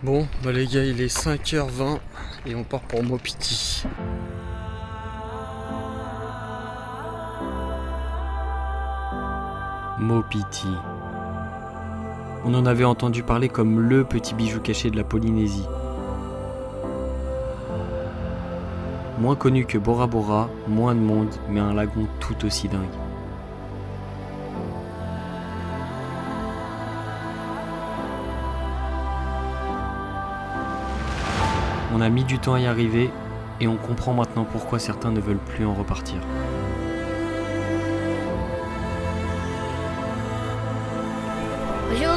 Bon, bah les gars, il est 5h20 et on part pour Mopiti. Mopiti. On en avait entendu parler comme le petit bijou caché de la Polynésie. Moins connu que Bora Bora, moins de monde, mais un lagon tout aussi dingue. On a mis du temps à y arriver et on comprend maintenant pourquoi certains ne veulent plus en repartir. Bonjour.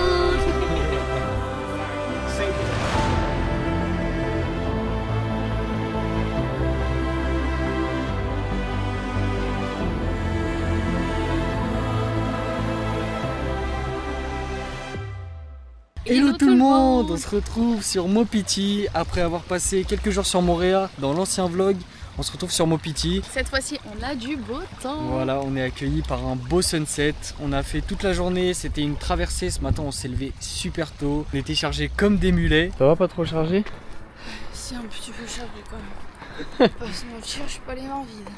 Hello tout le monde, on se retrouve sur Mopiti après avoir passé quelques jours sur Moorea dans l'ancien vlog. On se retrouve sur Mopiti. Cette fois-ci, on a du beau temps. Voilà, on est accueillis par un beau sunset. On a fait toute la journée, c'était une traversée. Ce matin, on s'est levé super tôt. On était chargés comme des mulets. Ça va pas trop chargé? C'est un petit peu chargé quand même. Pas se mentir, je suis pas les mains vides.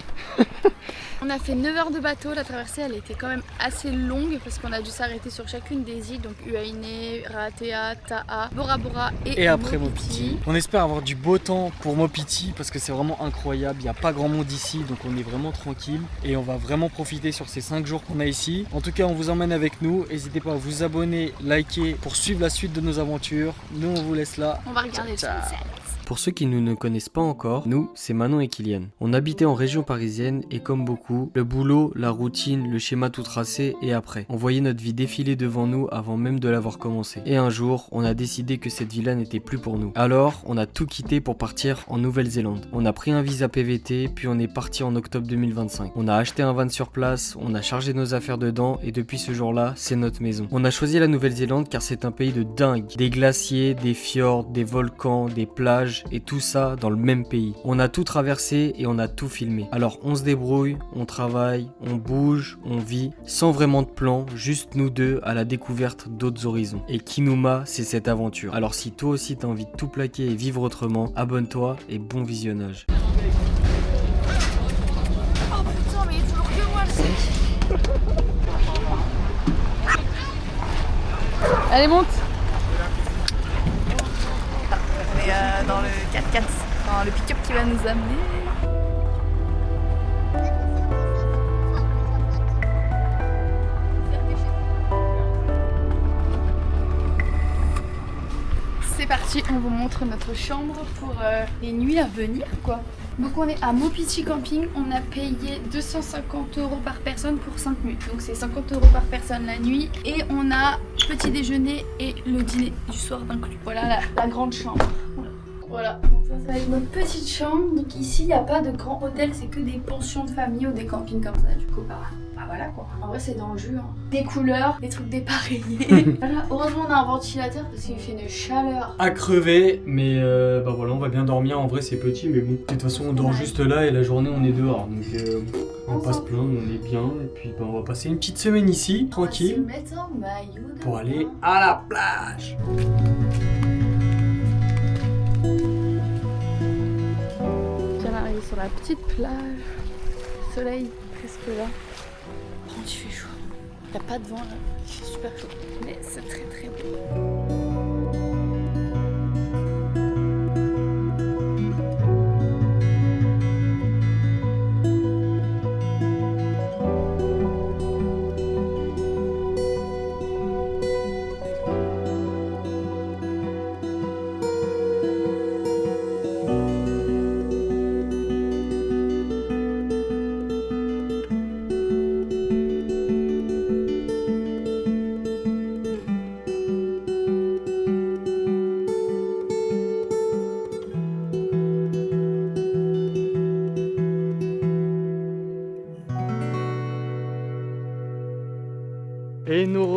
On a fait 9 heures de bateau, la traversée elle était quand même assez longue parce qu'on a dû s'arrêter sur chacune des îles, donc Huaïne, Raatea, Ta'a, Bora Bora et après Mopiti. Mopiti. On espère avoir du beau temps pour Mopiti parce que c'est vraiment incroyable. Il n'y a pas grand monde ici, donc on est vraiment tranquille et on va vraiment profiter sur ces 5 jours qu'on a ici. En tout cas, on vous emmène avec nous. N'hésitez pas à vous abonner, liker pour suivre la suite de nos aventures. Nous, on vous laisse là. On va regarder le sunset. Pour ceux qui nous ne connaissent pas encore, nous, c'est Manon et Kylian. On habitait en région parisienne et comme beaucoup, le boulot, la routine, le schéma tout tracé et après. On voyait notre vie défiler devant nous avant même de l'avoir commencé. Et un jour, on a décidé que cette vie-là n'était plus pour nous. Alors, on a tout quitté pour partir en Nouvelle-Zélande. On a pris un visa PVT, puis on est parti en octobre 2025. On a acheté un van sur place, on a chargé nos affaires dedans et depuis ce jour-là, c'est notre maison. On a choisi la Nouvelle-Zélande car c'est un pays de dingue. Des glaciers, des fjords, des volcans, des plages et tout ça dans le même pays. On a tout traversé et on a tout filmé. Alors on se débrouille, on travaille, on bouge, on vit, sans vraiment de plan, juste nous deux à la découverte d'autres horizons. Et Kinuma, c'est cette aventure. Alors si toi aussi t'as envie de tout plaquer et vivre autrement, abonne-toi et bon visionnage. Oh putain, mais il est toujours que moi le sec. Allez, monte. On est dans le 4x4, dans le pick-up qui va nous amener. C'est parti, on vous montre notre chambre pour les nuits à venir quoi. Donc on est à Mopiti Camping, on a payé 250 € par personne pour 5 nuits. Donc c'est 50 € par personne la nuit et on a petit déjeuner et le dîner du soir inclus. Voilà la grande chambre. Voilà, donc ça va être notre petite chambre. Donc ici il n'y a pas de grand hôtel, c'est que des pensions de famille ou des campings comme ça du coup. Bah voilà quoi. En vrai c'est dans le jus. Hein. Des couleurs, des trucs dépareillés. Voilà, heureusement on a un ventilateur parce qu'il fait une chaleur. À crever, mais bah voilà, on va bien dormir. En vrai, c'est petit, mais bon, de toute façon, on dort Ouais. juste là et la journée, on est dehors. Donc, on va pas se plaindre, on est bien. Et puis, bah, on va passer une petite semaine ici, On va se tranquille, mettre en maillot de pour aller bain. à la plage. Je viens d'arriver sur la petite plage. Le soleil presque là. Par contre, il fait chaud. Il n'y a pas de vent là. Il fait super chaud. Mais c'est très très beau.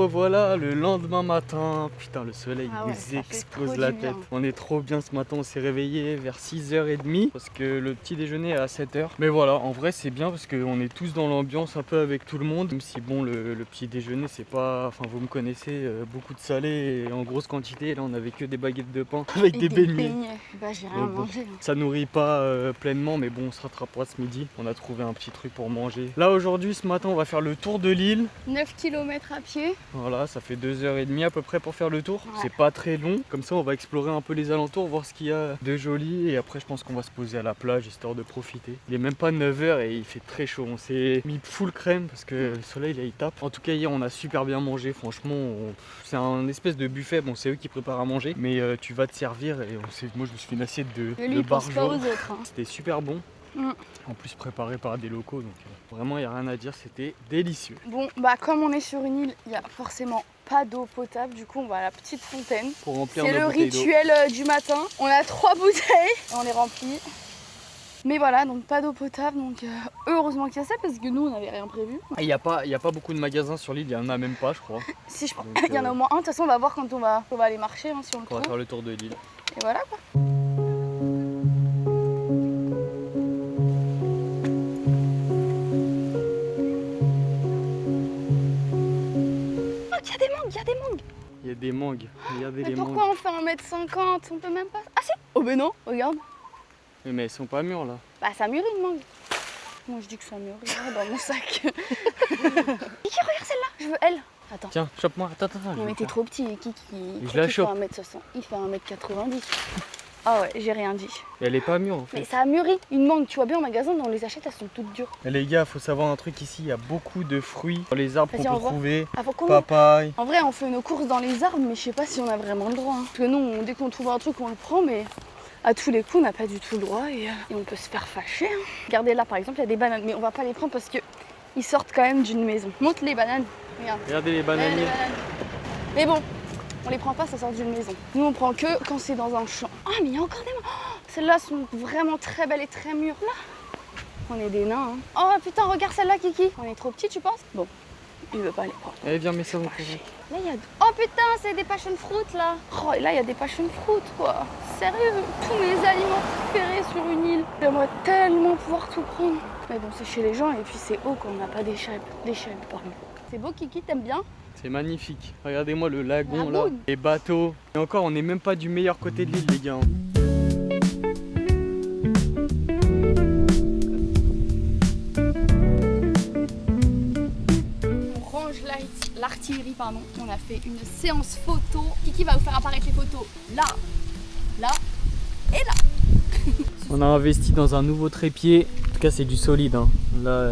revoilà le lendemain matin. Putain, le soleil Ah ouais, nous ça fait explose trop la du bien. tête. On est trop bien ce matin, on s'est réveillé vers 6h30 parce que le petit déjeuner est à 7h. Mais voilà, en vrai c'est bien parce qu'on est tous dans l'ambiance un peu avec tout le monde. Même si bon, le petit déjeuner c'est pas... Enfin vous me connaissez, beaucoup de salé et en grosse quantité. Là on avait que des baguettes de pain avec Et des beignets. Bah j'ai rien Donc bon, mangé. ça nourrit pas pleinement, mais bon, on se rattrapera ce midi. On a trouvé un petit truc pour manger. Là aujourd'hui, ce matin, on va faire le tour de l'île. 9 km à pied. Voilà, ça fait 2h30 à peu près pour faire le tour. Ouais. C'est pas très long. Comme ça, on va explorer un peu les alentours, voir ce qu'il y a de joli. Et après, je pense qu'on va se poser à la plage histoire de profiter. Il est même pas 9h et il fait très chaud. On s'est mis full crème parce que le soleil là il tape. En tout cas, hier, on a super bien mangé. Franchement, c'est un espèce de buffet. Bon, c'est eux qui préparent à manger, mais tu vas te servir et moi, je me suis fait une assiette de Lui, il pense pas aux barjo. autres. Hein. C'était super bon. En plus préparé par des locaux, donc vraiment il n'y a rien à dire, c'était délicieux. Bon, bah comme on est sur une île, il n'y a forcément pas d'eau potable, du coup on va à la petite fontaine. Pour remplir C'est nos le bouteilles d'eau. rituel du matin. On a 3 bouteilles et on les remplit. Mais voilà, donc pas d'eau potable, donc heureusement qu'il y a ça parce que nous on n'avait rien prévu. Il n'y a pas beaucoup de magasins sur l'île, il n'y en a même pas je crois. Si je prends, Donc, il y en a au moins un, de toute façon on va voir quand on va aller marcher hein, si on le On va trouve. faire le tour de l'île. Et voilà quoi. Il y a des mangues. Il y a des mangues, regardez Mais les mangues. pourquoi on fait 1m50? On peut même pas. Ah si. Oh ben non, regarde. Mais elles sont pas mûres là. Bah ça mûrit une mangue. Moi je dis que ça mûrit dans mon sac. Kiki, regarde celle-là, je veux elle. Attends. Tiens, chope-moi, attends. Non mais t'es trop petit, Kiki. Je la chope. Il fait 1m60, il fait 1m90. Ah ouais, j'ai rien dit. Et elle est pas mûre en fait. Mais ça a mûri. Une mangue, tu vois bien au magasin, on les achète, elles sont toutes dures. Et les gars, faut savoir un truc ici, il y a beaucoup de fruits dans les arbres qu'on Vas-y, peut on voit. trouver. Ah, faut qu'on- Papaye. En vrai, on fait nos courses dans les arbres, mais je sais pas si on a vraiment le droit. Hein. Parce que nous, dès qu'on trouve un truc, on le prend, mais à tous les coups, on n'a pas du tout le droit et on peut se faire fâcher. Hein. Regardez là, par exemple, il y a des bananes, mais on va pas les prendre parce que ils sortent quand même d'une maison. Montre les bananes. Regarde. Regardez les Ouais, les bananiers. bananes. Mais bon, on les prend pas, ça sort d'une maison. Nous, on prend que quand c'est dans un champ. Ah, mais il y a encore des mangues. Oh, celles-là sont vraiment très belles et très mûres. Là, on est des nains. Hein. Oh putain, regarde celle-là, Kiki. On est trop petits, tu penses? Bon, il veut pas les prendre. Allez, viens, mets ça dans ton sac. Là, il y a... Oh putain, c'est des passion fruit là. Oh, et là, il y a des passion fruit quoi. Sérieux, tous mes aliments préférés sur une île. J'aimerais tellement pouvoir tout prendre. Mais bon, c'est chez les gens et puis c'est haut quand on n'a pas d'échelle. D'échelle, pardon. C'est beau, Kiki, t'aimes bien? C'est magnifique. Regardez-moi le lagon La là, boune. les bateaux. Et encore, on n'est même pas du meilleur côté de l'île, les gars. On range l'artillerie, pardon. On a fait une séance photo. Kiki va vous faire apparaître les photos là, là et là. On a investi dans un nouveau trépied. En tout cas, c'est du solide. Hein. Là,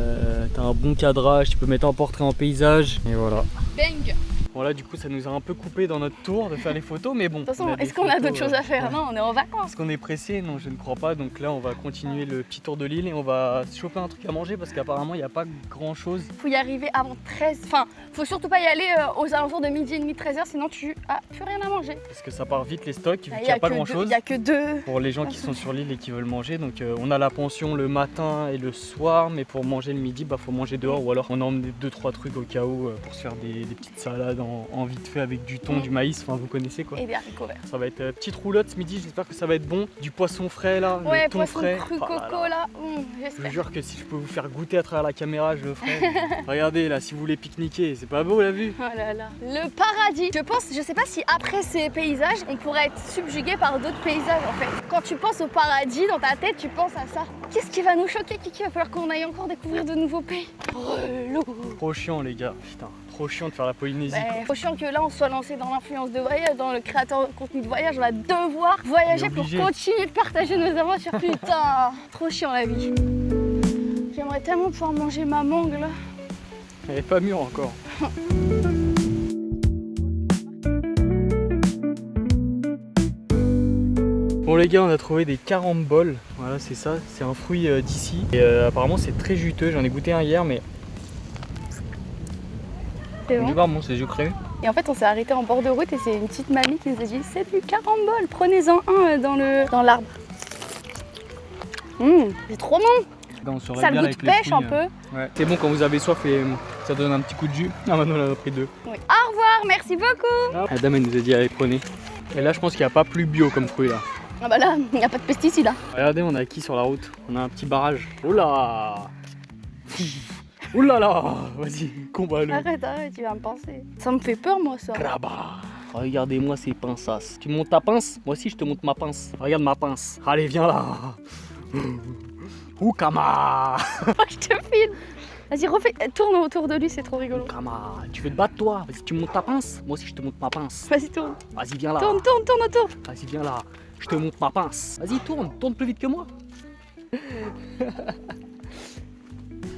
t'as un bon cadrage. Tu peux mettre en portrait, en paysage. Et voilà. Bang! Voilà, du coup, ça nous a un peu coupé dans notre tour de faire les photos. Mais bon. De toute façon, on a des est-ce qu'on a photos, d'autres choses à faire? Non, on est en vacances. Est-ce qu'on est pressé? Non, je ne crois pas. Donc là, on va continuer le petit tour de l'île et on va se choper un truc à manger parce qu'apparemment, il n'y a pas grand chose. Faut y arriver avant 13. Enfin, faut surtout pas y aller aux alentours de midi et demi, 13h, sinon tu as plus rien à manger. Parce que ça part vite les stocks, vu Il qu'il n'y a pas que grand deux- chose. Il y a que deux. Pour les gens qui sont sur l'île et qui veulent manger, donc on a la pension le matin et le soir, mais pour manger le midi, faut manger dehors ou alors on a emmené 2-3 trucs au cas où pour se faire des petites salades en vite fait avec du thon, du maïs, enfin vous connaissez quoi. Et des haricots verts. Ça va être petite roulotte ce midi, j'espère que ça va être bon. Du poisson frais là, Ouais, le thon poisson frais. cru Oh là coco là. là. Je vous J'espère. jure que si je peux vous faire goûter à travers la caméra, je le ferai. Regardez là, si vous voulez pique-niquer, c'est pas beau la vue? Oh là là. Le paradis. Je sais pas si après ces paysages, on pourrait être subjugué par d'autres paysages en fait. Quand tu penses au paradis, dans ta tête, tu penses à ça. Qu'est-ce qui va nous choquer, Kiki? Il va falloir qu'on aille encore découvrir de nouveaux pays. Relou. Trop chiant les gars, putain, trop chiant de faire la Polynésie. Ouais, faut chiant que là on soit lancé dans l'influence de voyage, dans le créateur de contenu de voyage, on va devoir voyager pour obligé. continuer de partager nos aventures. Putain, trop chiant la vie. J'aimerais tellement pouvoir manger ma mangue là. Elle est pas mûre encore. Bon les gars, on a trouvé des caramboles. Voilà, c'est ça, c'est un fruit d'ici. Et apparemment c'est très juteux, j'en ai goûté un hier mais C'est du bon. bar, bon, c'est sucré. Et en fait on s'est arrêté en bord de route et c'est une petite mamie qui nous a dit c'est du carambole, prenez-en un dans l'arbre. C'est trop bon. On serait Ça a le bien goût avec de les pêche fruits, un peu. Ouais. C'est bon quand vous avez soif et ça donne un petit coup de jus. Ah maintenant on en a pris 2. Oui. Au revoir. merci beaucoup. La dame elle nous a dit allez prenez. Et là je pense qu'il n'y a pas plus bio comme fruit là. Ah bah là, il n'y a pas de pesticides. Hein. Regardez, on a qui sur la route? On a un petit barrage. Oula. Oula là. Vas-y, combat-le. Arrête, tu vas me penser. Ça me fait peur moi ça. Kraba. Regardez-moi ces pinces. Tu me montes ta pince? Moi aussi je te monte ma pince. Regarde ma pince. Allez viens là. Oukama. Je te filme. Vas-y, refais, tourne autour de lui, c'est trop rigolo. Oukama. Tu veux te battre toi? Vas-y, tu me montes ta pince? Moi aussi je te monte ma pince. Vas-y, tourne. Vas-y viens là. Tourne autour. Vas-y viens là. Je te montre ma pince. Vas-y tourne plus vite que moi.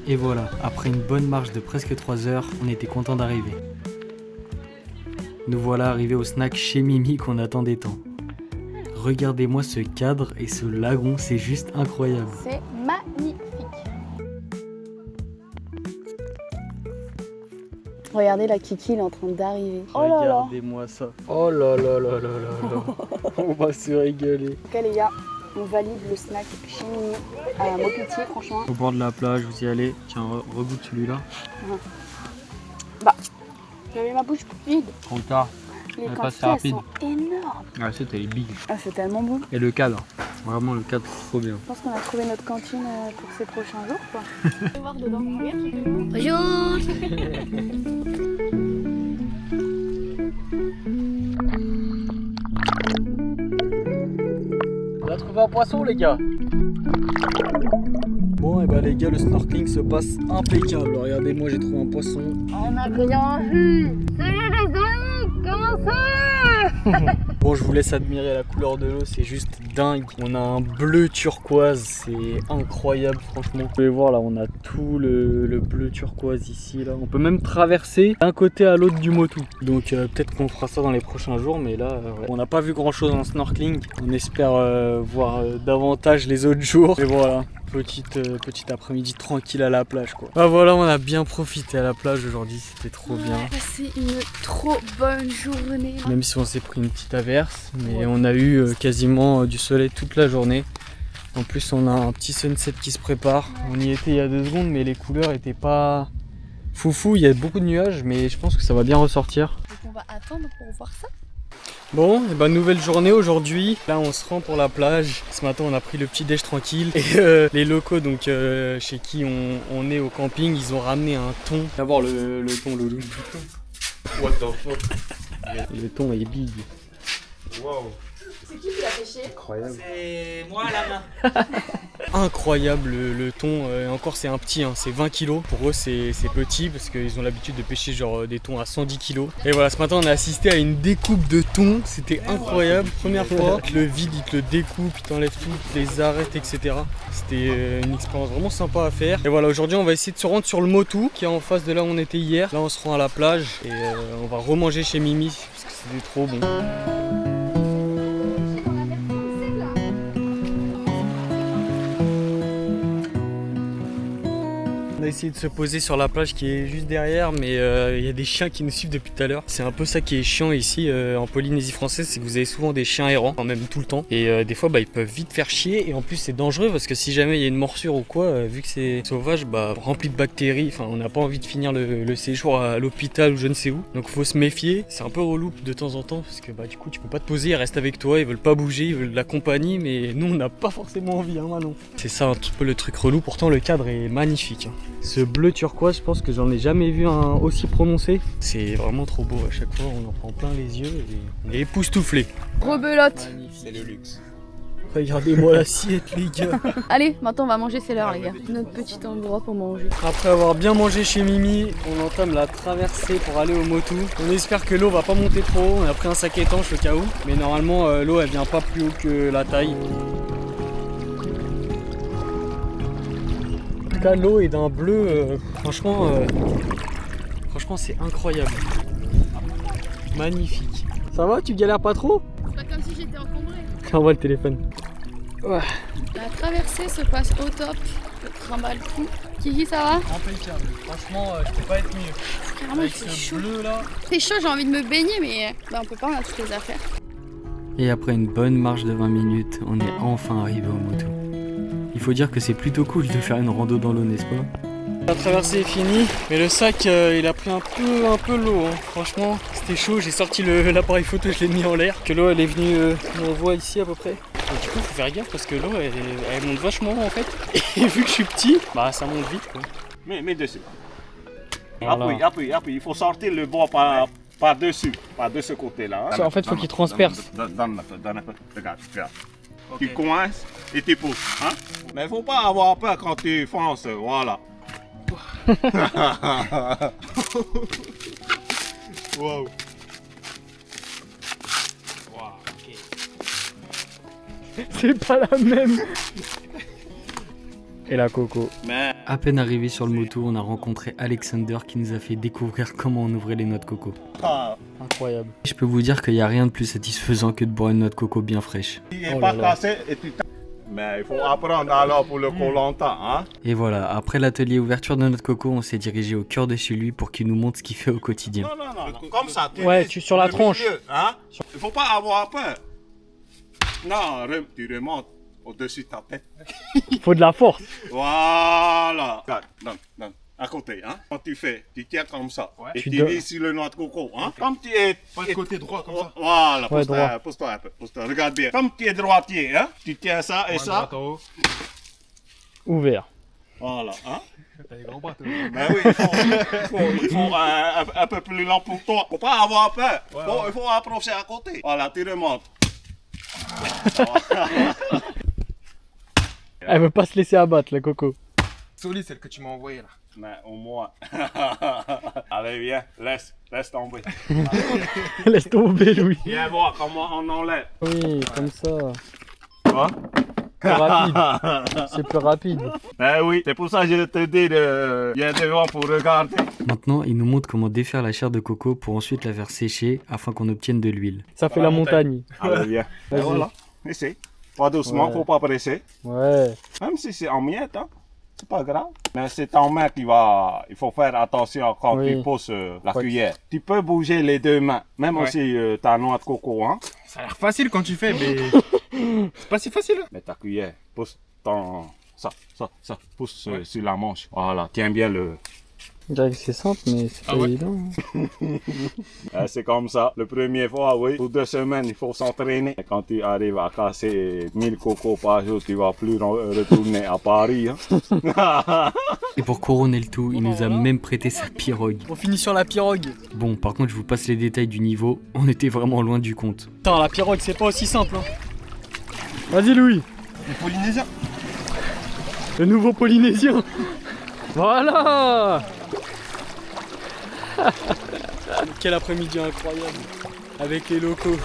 Et voilà, après une bonne marche de presque 3 heures, on était content d'arriver. Nous voilà arrivés au snack chez Mimi qu'on attendait tant. Regardez-moi ce cadre et ce lagon, c'est juste incroyable. C'est magnifique. Regardez la Kiki, elle est en train d'arriver. Oh là là. Regardez-moi ça. Oh là là là là là là. On va se régaler. Ok les gars, on valide le snack chez Mimi à Maupetit, franchement. Au bord de la plage, vous y allez. Tiens, regoute celui-là. Bah, j'avais ma bouche vide. Trop tard. Les pas quantités, assez rapide. elles sont énormes. Ah, c'était les big. Ah, c'est tellement bon. Et le cadre. Vraiment, le cadre, c'est trop bien. Je pense qu'on a trouvé notre cantine pour ces prochains jours, quoi. Je vais voir dedans. On a trouvé un poisson, les gars. Bon, et bah les gars, le snorkeling se passe impeccable. Regardez, moi j'ai trouvé un poisson. On a rien vu. Salut les amis, comment ça? Bon, je vous laisse admirer la couleur de l'eau, c'est juste dingue. On a un bleu turquoise, c'est incroyable franchement. Vous pouvez voir là, on a tout le bleu turquoise ici. Là. On peut même traverser d'un côté à l'autre du Motu. Donc peut-être qu'on fera ça dans les prochains jours, mais là, ouais. On n'a pas vu grand chose en snorkeling. On espère voir davantage les autres jours. Et voilà. Petite après-midi tranquille à la plage quoi. Ah voilà, on a bien profité à la plage aujourd'hui, c'était trop bien. C'est une trop bonne journée. Même si on s'est pris une petite averse, mais on a eu quasiment du soleil toute la journée. En plus on a un petit sunset qui se prépare. On y était il y a 2 secondes mais les couleurs étaient pas foufou, il y a beaucoup de nuages mais je pense que ça va bien ressortir. Donc on va attendre pour voir ça. Bon, et ben nouvelle journée aujourd'hui. Là on se rend pour la plage. Ce matin on a pris le petit déj tranquille. Et les locaux donc chez qui on est au camping, ils ont ramené un thon. Viens voir le thon, Loulou. What the fuck? Le thon est big. Wow. C'est qui l'a pêché? Incroyable. C'est moi à la main. Incroyable le thon, et encore c'est un petit, hein, c'est 20 kg. Pour eux c'est petit parce qu'ils ont l'habitude de pêcher genre des thons à 110 kg. Et voilà, ce matin on a assisté à une découpe de thon, c'était incroyable, première fois. Le vide, il te le découpe, il t'enlève tout, il les arrête, etc. C'était une expérience vraiment sympa à faire. Et voilà, aujourd'hui on va essayer de se rendre sur le Motu qui est en face de là où on était hier. Là on se rend à la plage et on va remanger chez Mimi parce que c'était trop bon. On a essayé de se poser sur la plage qui est juste derrière, mais il y a des chiens qui nous suivent depuis tout à l'heure. C'est un peu ça qui est chiant ici en Polynésie française, c'est que vous avez souvent des chiens errants, enfin, même tout le temps. Et des fois ils peuvent vite faire chier, et en plus c'est dangereux parce que si jamais il y a une morsure ou quoi, vu que c'est sauvage, rempli de bactéries, enfin on n'a pas envie de finir le séjour à l'hôpital ou je ne sais où. Donc faut se méfier, c'est un peu relou de temps en temps parce que du coup tu peux pas te poser, ils restent avec toi, ils veulent pas bouger, ils veulent de la compagnie, mais nous on n'a pas forcément envie, hein Manon. C'est ça un petit peu le truc relou, pourtant le cadre est magnifique. Hein. Ce bleu turquoise, je pense que j'en ai jamais vu un aussi prononcé. C'est vraiment trop beau à chaque fois, on en prend plein les yeux et on est époustouflé. Rebelote. C'est le luxe. Regardez-moi l'assiette les gars. Allez, maintenant on va manger, c'est l'heure les gars. Notre petit endroit pour manger. Après avoir bien mangé chez Mimi, on entame la traversée pour aller au Motu. On espère que l'eau va pas monter trop haut, on a pris un sac étanche au cas où. Mais normalement l'eau elle vient pas plus haut que la taille. En tout cas l'eau est d'un bleu, franchement c'est incroyable. Magnifique. Ça va, tu galères pas trop? C'est pas comme si j'étais encombrée. Envoie le téléphone. Ouais. La traversée se passe au top. Je trimballe tout. Kiki, ça va? Impeccable. Franchement, je peux pas être mieux. Carrément, Avec il fait ce chaud. bleu là. C'est chaud, j'ai envie de me baigner, mais on peut pas, on a toutes les affaires. Et après une bonne marche de 20 minutes, on est enfin arrivé au Motu. Il faut dire que c'est plutôt cool de faire une rando dans l'eau, n'est-ce pas? La traversée est finie, mais le sac il a pris un peu l'eau. Hein. Franchement, c'était chaud. J'ai sorti l'appareil photo, je l'ai mis en l'air. Que l'eau elle est venue, on voit ici à peu près. Et du coup, faut faire gaffe parce que l'eau elle monte vachement en fait. Et vu que je suis petit, bah ça monte vite quoi. Mets dessus. Voilà. Appuie. Il faut sortir le bois par dessus, de ce côté-là. Hein. En fait, faut qu'il transperce. Donne un peu. Regarde. Tu coinces et tu pousses. Hein. Mais il faut pas avoir peur quand tu fonces. Voilà. Wow. C'est pas la même. Et la coco. Mais À peine arrivé sur le moto, on a rencontré Alexander qui nous a fait découvrir comment on ouvrait les noix de coco. Incroyable. Je peux vous dire qu'il n'y a rien de plus satisfaisant que de boire une noix de coco bien fraîche. il n'est Oh pas là là. cassé et tu. Mais il faut apprendre alors pour le Koh-Lanta, hein. Et voilà, après l'atelier ouverture de notre coco, on s'est dirigé au cœur de chez lui pour qu'il nous montre ce qu'il fait au quotidien. Non. Comme ça. Ouais, vises tu sur la le tronche. milieu, hein. Il faut pas avoir peur. Non, tu remontes au-dessus de ta tête. Faut de la force. Voilà. Donne. À côté, hein. Quand tu fais, tu tiens comme ça. Et Tu tu dois- vises sur le noix de coco, hein. Comme tu es. Pas de côté droit comme ça. Voilà, Ouais, droit. pousse-toi un peu. Regarde bien. Comme tu es droitier, hein. Tu tiens ça et ça. Ouvert. Voilà, hein. T'as des grands bras, toi. Ben oui, il faut un peu plus lent pour toi. Faut pas avoir peur. Il faut approcher à côté. Voilà, tu remontes. Elle veut pas se laisser abattre, la coco. Solide, celle que tu m'as envoyée là. Mais au moins. Allez, viens, laisse tomber. Laisse tomber, Louis. Viens voir comment on enlève. Oui, comme ça. Tu vois? Plus rapide. C'est plus rapide. Ben oui, c'est pour ça que je te dis de viens devant pour regarder. Maintenant, il nous montre comment défaire la chair de coco pour ensuite la faire sécher afin qu'on obtienne de l'huile. Ça fait la la montagne. Allez, viens. Vas-y. Et voilà, essaye. Pas doucement, Ouais. faut pas presser. Ouais. Même si c'est en miettes, hein. C'est pas grave. Mais c'est en main il faut faire attention quand Oui. tu poses la Ouais. cuillère. Tu peux bouger les deux mains, même Ouais. aussi ta noix de coco, hein. Ça a l'air facile quand tu fais, mais. C'est pas si facile. Mais ta cuillère, pousse ça, pousse sur la manche. Voilà, tiens bien le. Je dirais que c'est simple, mais c'est pas Ah ouais. évident. C'est comme ça. Le premier fois, oui. Pour 2 semaines, il faut s'entraîner. Et quand tu arrives à casser 1000 cocos par jour, tu vas plus retourner à Paris, hein. Et pour couronner le tout, il nous a même prêté sa pirogue. On finit sur la pirogue. Bon, par contre, je vous passe les détails du niveau. On était vraiment loin du compte. Putain, la pirogue, c'est pas aussi simple. Hein. Vas-y, Louis. Les Polynésiens. Le nouveau Polynésien. Voilà. Quel après-midi incroyable. Avec les locaux.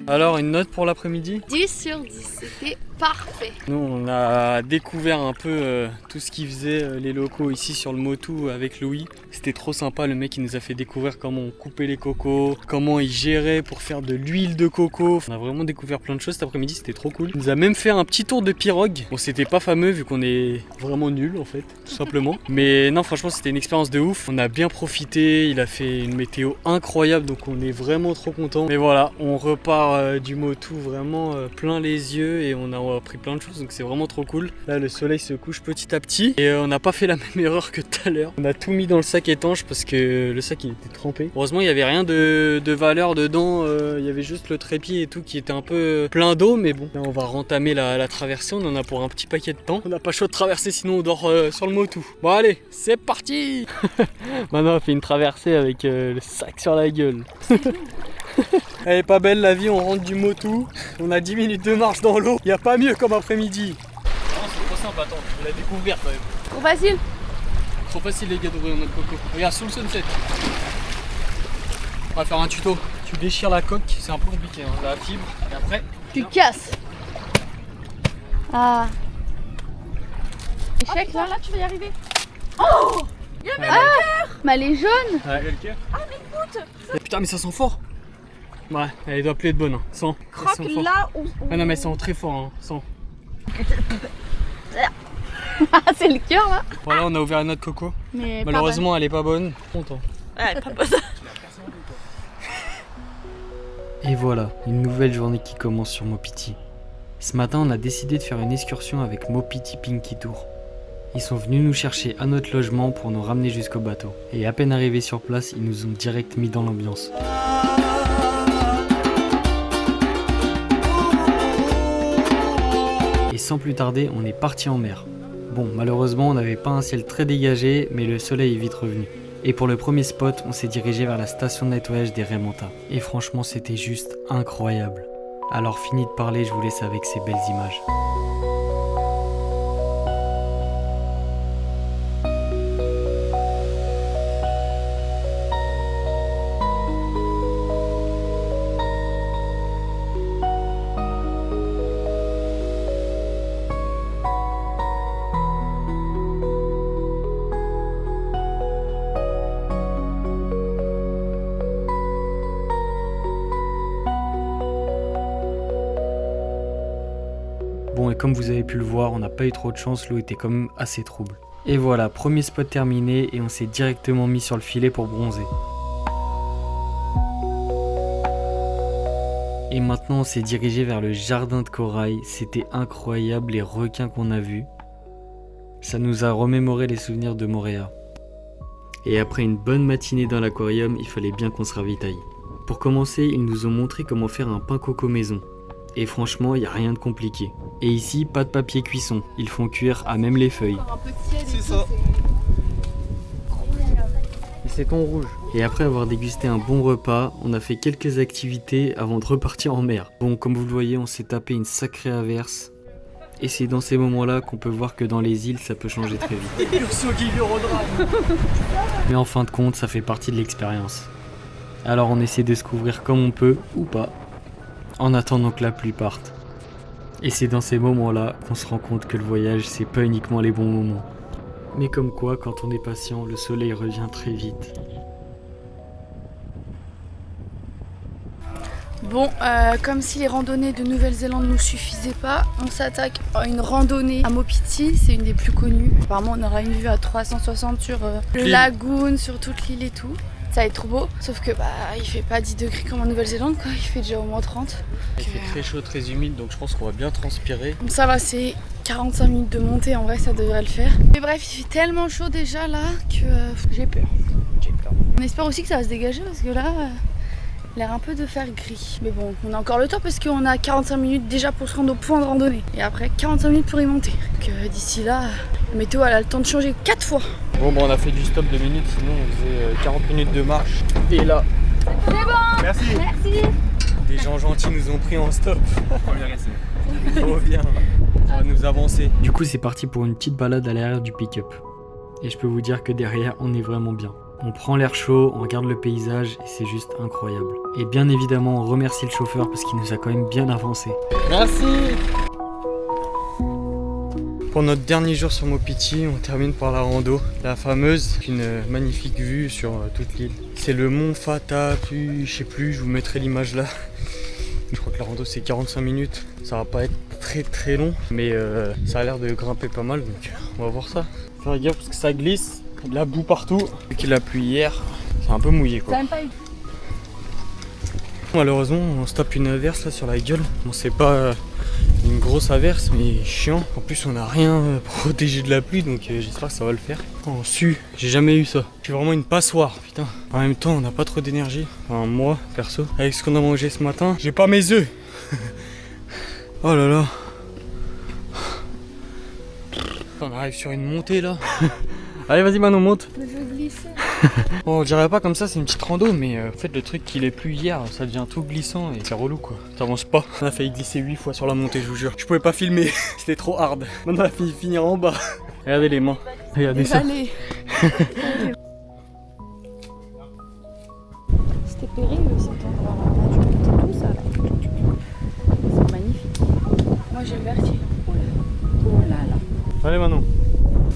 Alors, une note pour l'après-midi? 10 sur 10, c'était parfait. Nous, on a découvert un peu tout ce qu'ils faisaient les locaux ici sur le Motu avec Louis. C'était trop sympa, le mec il nous a fait découvrir comment on coupait les cocos, comment il gérait pour faire de l'huile de coco. On a vraiment découvert plein de choses cet après-midi, c'était trop cool. Il nous a même fait un petit tour de pirogue. Bon, c'était pas fameux vu qu'on est vraiment nuls en fait, tout simplement. Mais non, franchement, c'était une expérience de ouf. On a bien profité, il a fait une météo incroyable, donc on est vraiment trop contents. Mais voilà, on repart du Motu vraiment plein les yeux et on a appris plein de choses, donc c'est vraiment trop cool. Là, le soleil se couche petit à petit et on n'a pas fait la même erreur que tout à l'heure. On a tout mis dans le sac étanche parce que le sac il était trempé. Heureusement, il n'y avait rien de valeur dedans, il y avait juste le trépied et tout qui était un peu plein d'eau, mais bon, là on va rentamer la traversée, on en a pour un petit paquet de temps. On n'a pas le choix de traverser sinon on dort sur le Motu. Bon allez, c'est parti. Maintenant on fait une traversée avec le sac sur la gueule. Elle est pas belle la vie, on rentre du Motu, on a 10 minutes de marche dans l'eau, y a pas mieux comme après-midi. C'est trop simple, attends, faut la découvrir quand même. Trop facile. Trop facile les gars d'ouvrir notre coco. Regarde, sous le sunset. On va faire un tuto. Tu déchires la coque, c'est un peu compliqué, hein. La fibre, et après... Tu casses. Ah. Échec là. Là, tu vas y arriver. Oh, il y a même le cœur. Mais elle est jaune. Ouais. Putain mais ça sent fort. Ouais, elle doit plus être bonne. Hein. 100. Croque là où. Ah non, mais elles sont très forts. Hein. 100. Ah, c'est le cœur là. Voilà, on a ouvert notre coco. Mais malheureusement, elle est pas bonne. Content. Ouais, pas bonne. Et voilà, une nouvelle journée qui commence sur Mopiti. Ce matin, on a décidé de faire une excursion avec Mopiti Pinky Tour. Ils sont venus nous chercher à notre logement pour nous ramener jusqu'au bateau. Et à peine arrivés sur place, ils nous ont direct mis dans l'ambiance. Et sans plus tarder, on est parti en mer. Bon, malheureusement, on n'avait pas un ciel très dégagé, mais le soleil est vite revenu. Et pour le premier spot, on s'est dirigé vers la station de nettoyage des Raimontas. Et franchement, c'était juste incroyable. Alors fini de parler, je vous laisse avec ces belles images. Bon, et comme vous avez pu le voir, on n'a pas eu trop de chance, l'eau était quand même assez trouble. Et voilà, premier spot terminé et on s'est directement mis sur le filet pour bronzer. Et maintenant on s'est dirigé vers le jardin de corail, c'était incroyable les requins qu'on a vus. Ça nous a remémoré les souvenirs de Moorea. Et après une bonne matinée dans l'aquarium, il fallait bien qu'on se ravitaille. Pour commencer, ils nous ont montré comment faire un pain coco maison. Et franchement, il n'y a rien de compliqué. Et ici, pas de papier cuisson. Ils font cuire à même les feuilles. C'est ça. Et c'est ton rouge. Et après avoir dégusté un bon repas, on a fait quelques activités avant de repartir en mer. Bon, comme vous le voyez, on s'est tapé une sacrée averse. Et c'est dans ces moments-là qu'on peut voir que dans les îles, ça peut changer très vite. Mais en fin de compte, ça fait partie de l'expérience. Alors on essaie de se couvrir comme on peut, ou pas, en attendant que la pluie parte. Et c'est dans ces moments-là qu'on se rend compte que le voyage, c'est pas uniquement les bons moments. Mais comme quoi, quand on est patient, le soleil revient très vite. Bon, comme si les randonnées de Nouvelle-Zélande ne nous suffisaient pas, on s'attaque à une randonnée à Mopiti, c'est une des plus connues. Apparemment, on aura une vue à 360 sur le lagoon, sur toute l'île et tout. Ça va être trop beau, sauf que il fait pas 10 degrés comme en Nouvelle-Zélande, quoi. Il fait déjà au moins 30. Il fait très chaud, très humide, donc je pense qu'on va bien transpirer. Donc ça va, c'est 45 minutes de montée, en vrai ça devrait le faire. Mais bref, il fait tellement chaud déjà là que j'ai peur. On espère aussi que ça va se dégager parce que là, il a l'air un peu de faire gris. Mais bon, on a encore le temps parce qu'on a 45 minutes déjà pour se rendre au point de randonnée. Et après 45 minutes pour y monter. Donc d'ici là, la météo elle a le temps de changer 4 fois. Bon, on a fait du stop 2 minutes, sinon on faisait 40 minutes de marche. Et là, C'est bon. Merci. Merci. des gens gentils nous ont pris en stop. Premier essai. Trop bien. On va nous avancer. Du coup, c'est parti pour une petite balade à l'arrière du pick-up. Et je peux vous dire que derrière, on est vraiment bien. On prend l'air chaud, on regarde le paysage et c'est juste incroyable. Et bien évidemment, on remercie le chauffeur parce qu'il nous a quand même bien avancé. Merci. Pour notre dernier jour sur Mopiti, on termine par la rando, la fameuse, une magnifique vue sur toute l'île. C'est le mont Fata, puis je sais plus, je vous mettrai l'image là. Je crois que la rando c'est 45 minutes, ça va pas être très long, mais ça a l'air de grimper pas mal, donc on va voir ça. Faire gaffe parce que ça glisse, il y a de la boue partout. Vu qu'il a plu hier, c'est un peu mouillé quoi. Ça même pas eu. Malheureusement, on se tape une averse là sur la gueule. Bon, c'est pas une grosse averse, mais chiant. En plus, on n'a rien protégé de la pluie, donc j'espère que ça va le faire. En su, j'ai jamais eu ça. Je suis vraiment une passoire, putain. En même temps, on n'a pas trop d'énergie. Enfin, moi, perso. Avec ce qu'on a mangé ce matin, j'ai pas mes œufs. Oh là là. On arrive sur une montée là. Allez, vas-y, Manon, monte. Je veux glisser. Bon, on dirait pas comme ça, c'est une petite rando, mais en fait, le truc qu'il ait plu hier, ça devient tout glissant et c'est relou quoi. T'avances pas. On a failli glisser 8 fois sur la montée, je vous jure. Je pouvais pas filmer, c'était trop hard. On a failli finir en bas. Regardez les mains. Regardez ça. Allez. C'était périlleux cet endroit-là. Tu montais tout ça là. C'est magnifique. Moi j'ai le vertige. Oh là là. Allez, Manon.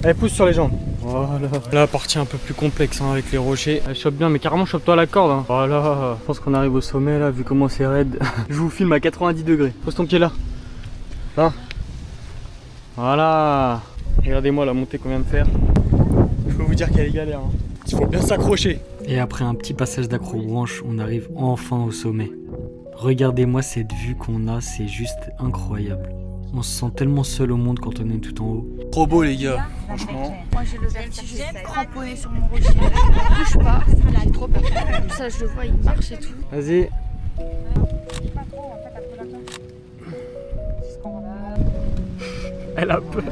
Allez, pousse sur les jambes. Voilà. La partie un peu plus complexe hein, avec les rochers. Elle chope bien, mais carrément chope-toi la corde. Hein. Voilà. Je pense qu'on arrive au sommet là, vu comment c'est raide. Je vous filme à 90 degrés. Pose ton pied là. Là. Voilà. Regardez-moi la montée qu'on vient de faire. Je peux vous dire qu'elle est galère. Hein. Il faut bien s'accrocher. Et après un petit passage d'accrobranche, on arrive enfin au sommet. Regardez-moi cette vue qu'on a, c'est juste incroyable. On se sent tellement seul au monde quand on est tout en haut. Trop beau les gars, franchement. Moi j'ai le vertige, je suis cramponnée sur mon rocher. Je bouge pas, j'ai trop peur. Ça je le vois, il marche et tout. Vas-y. Elle a peur.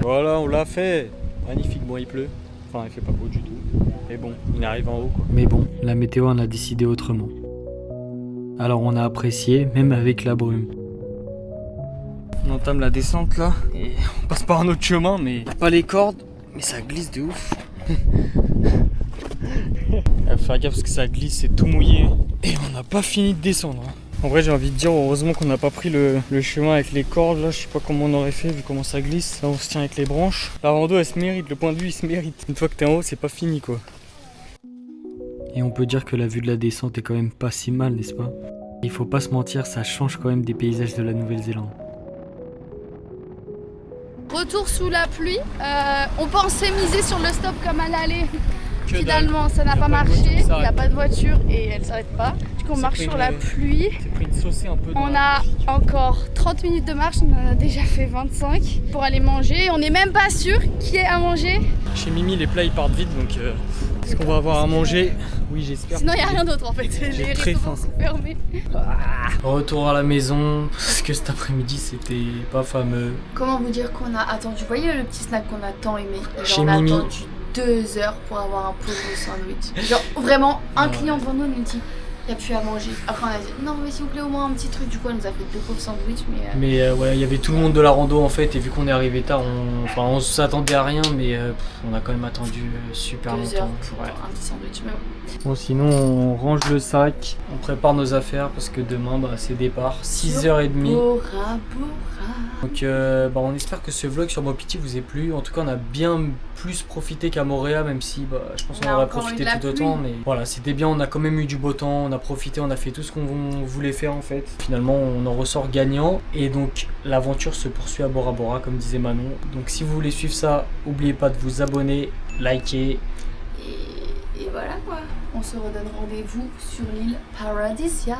Voilà, on l'a fait. Magnifique, bon il pleut. Enfin il fait pas beau du tout. Mais bon, on arrive en haut quoi. Mais bon, la météo en a décidé autrement. Alors on a apprécié, même avec la brume. On entame la descente là, et on passe par un autre chemin, mais y a pas les cordes, mais ça glisse de ouf. Il va faire gaffe parce que ça glisse, c'est tout mouillé. Et on n'a pas fini de descendre. En vrai j'ai envie de dire heureusement qu'on n'a pas pris le chemin avec les cordes là, je sais pas comment on aurait fait vu comment ça glisse. Là on se tient avec les branches. La rando elle se mérite, le point de vue il se mérite. Une fois que t'es en haut c'est pas fini quoi. Et on peut dire que la vue de la descente est quand même pas si mal, n'est-ce pas? Il faut pas se mentir, ça change quand même des paysages de la Nouvelle-Zélande. Retour sous la pluie. On pensait miser sur le stop comme à l'aller. Finalement, ça n'a pas marché. Il n'y a pas de voiture et elle s'arrête pas. Du coup, on marche sur la pluie. C'est pris une saucée un peu. On a encore 30 minutes de marche. On en a déjà fait 25 pour aller manger. On n'est même pas sûr qu'il y ait à manger. Chez Mimi, les plats ils partent vite donc est-ce qu'on va avoir à manger? Oui, j'espère. Sinon, il n'y a rien d'autre en fait. J'ai très faim. Fermés. Retour à la maison parce que cet après-midi c'était pas fameux. Comment vous dire qu'on a attendu? Vous voyez le petit snack qu'on a tant aimé? Chez on a Mimi. attendu 2 heures pour avoir un pot de sandwich. Genre vraiment, un client devant nous nous dit il n'y a plus à manger. Après on a dit non mais s'il vous plaît au moins un petit truc. Du coup elle nous a fait 2 pots de sandwich. Mais ouais, il y avait tout le monde de la rando en fait et vu qu'on est arrivé tard, on s'attendait à rien mais on a quand même attendu super 2 longtemps. heures pour un petit sandwich. Mais bon sinon on range le sac, on prépare nos affaires parce que demain c'est départ, 6h30. Bora Bora. Donc on espère que ce vlog sur Mopiti vous ait plu. En tout cas on a bien plus profité qu'à Moorea, même si je pense qu'on aurait profité tout autant. Mais voilà, c'était bien, on a quand même eu du beau temps, on a profité, on a fait tout ce qu'on voulait faire en fait. Finalement on en ressort gagnant et donc l'aventure se poursuit à Bora Bora comme disait Manon. Donc si vous voulez suivre ça, n'oubliez pas de vous abonner, liker. Et voilà quoi. On se redonne rendez-vous sur l'île paradisiaque.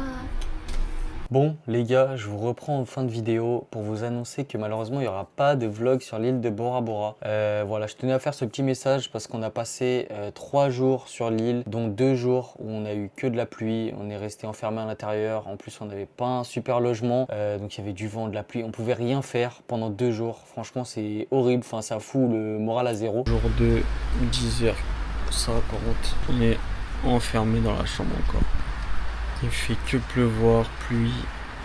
Bon les gars, je vous reprends en fin de vidéo pour vous annoncer que malheureusement il n'y aura pas de vlog sur l'île de Bora Bora. Voilà, je tenais à faire ce petit message parce qu'on a passé 3 jours sur l'île, dont 2 jours où on a eu que de la pluie, on est resté enfermé à l'intérieur, en plus on n'avait pas un super logement, donc il y avait du vent, de la pluie, on pouvait rien faire pendant 2 jours, franchement c'est horrible, enfin ça fout le moral à zéro. Jour 2, 10h50, on est enfermé dans la chambre encore. Il fait que pleuvoir, pluie,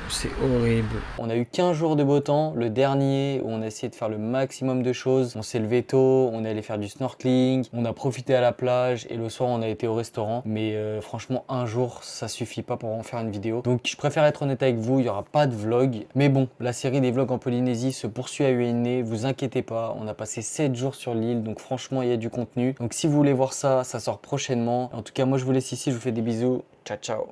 c'est horrible. On a eu 15 jours de beau temps, le dernier où on a essayé de faire le maximum de choses. On s'est levé tôt, on est allé faire du snorkeling, on a profité à la plage et le soir on a été au restaurant. Mais franchement un jour ça suffit pas pour en faire une vidéo. Donc je préfère être honnête avec vous, il n'y aura pas de vlog. Mais bon, la série des vlogs en Polynésie se poursuit à UNE, vous inquiétez pas. On a passé 7 jours sur l'île, donc franchement il y a du contenu. Donc si vous voulez voir ça, ça sort prochainement. En tout cas moi je vous laisse ici, je vous fais des bisous. Ciao ciao.